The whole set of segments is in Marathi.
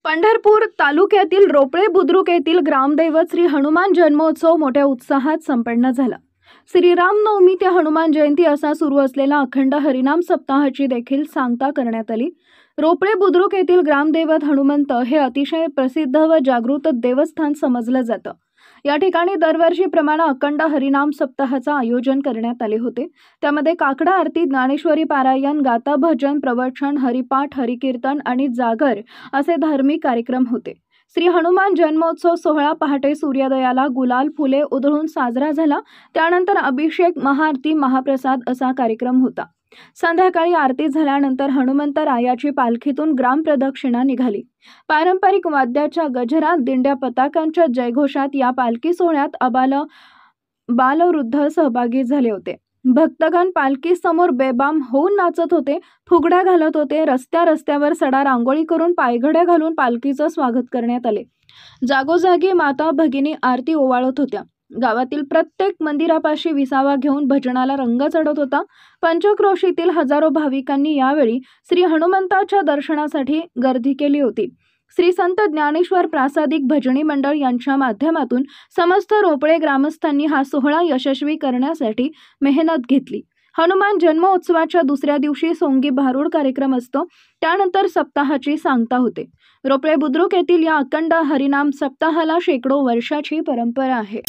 पंढरपूर तालुक्यातील रोपळे बुद्रुक येथील ग्रामदैवत श्री हनुमान जन्मोत्सव मोठ्या उत्साहात संपन्न झाला। श्रीराम नवमी ते हनुमान जयंती असा सुरू असलेला अखंड हरिनाम सप्ताहाची देखील सांगता करण्यात आली। रोपळे बुद्रुक येथील ग्रामदैवत हनुमंत हे अतिशय प्रसिद्ध व जागृत देवस्थान समजलं जातं। या ठिकाणी दरवर्षीप्रमाणे अखंड हरिनाम सप्ताहाचे आयोजन करण्यात आले होते। त्यामध्ये काकडा आरती, ज्ञानेश्वरी पारायण, गाथा भजन, प्रवचन, हरिपाठ, हरिकीर्तन आणि जागर असे धार्मिक कार्यक्रम होते। श्री हनुमान जन्मोत्सव सोहळा पहाटे सूर्योदयाला गुलाल फुले उधळून साजरा झाला। त्यानंतर अभिषेक, महाआरती, महाप्रसाद असा कार्यक्रम होता। संध्याकाळी आरती झाल्यानंतर हनुमंतरायाची पालखीतून ग्रामप्रदक्षिणा निघाली। पारंपरिक वाद्याच्या गजरात, दिंड्या, पताकांच्या जयघोषात या पालखी सोहळ्यात बालवृद्ध सहभागी झाले होते। भक्तगण पालखी समोर बेबाम होऊन नाचत होते, फुगड्या घालत होते। रस्त्यावर सडा रांगोळी करून पायघड्या घालून पालखीचं स्वागत करण्यात आले। जागोजागी माता भगिनी आरती ओवाळत होत्या। गावातील प्रत्येक मंदिरापाशी विसावा घेऊन भजनाला रंग चढत होता। पंचक्रोशीतील हजारो भाविकांनी यावेळी श्री हनुमंताच्या दर्शनासाठी गर्दी केली होती। श्री संत ज्ञानेश्वर प्रासादिक भजनी मंडळ यांच्या माध्यमातून समस्त रोपळे ग्रामस्थांनी हा सोहळा यशस्वी करण्यासाठी मेहनत घेतली। हनुमान जन्मोत्सवाच्या दुसऱ्या दिवशी सोंगी भारूड कार्यक्रम असतो। त्यानंतर सप्ताहाची सांगता होते। रोपळे बुद्रुक येथील या अखंड हरिनाम सप्ताहाला शेकडो वर्षाची परंपरा आहे।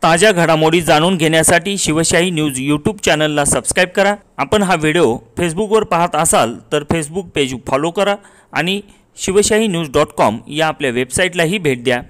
ताज्या घडामोडी जाणून घेण्यासाठी शिवशाही न्यूज यूट्यूब चॅनलला सबस्क्राइब करा। आपण हा व्हिडिओ फेसबुकवर पाहत असाल तर फेसबुक पेज फॉलो करा आणि शिवशाही news.com या आपल्या वेबसाईटलाही भेट द्या।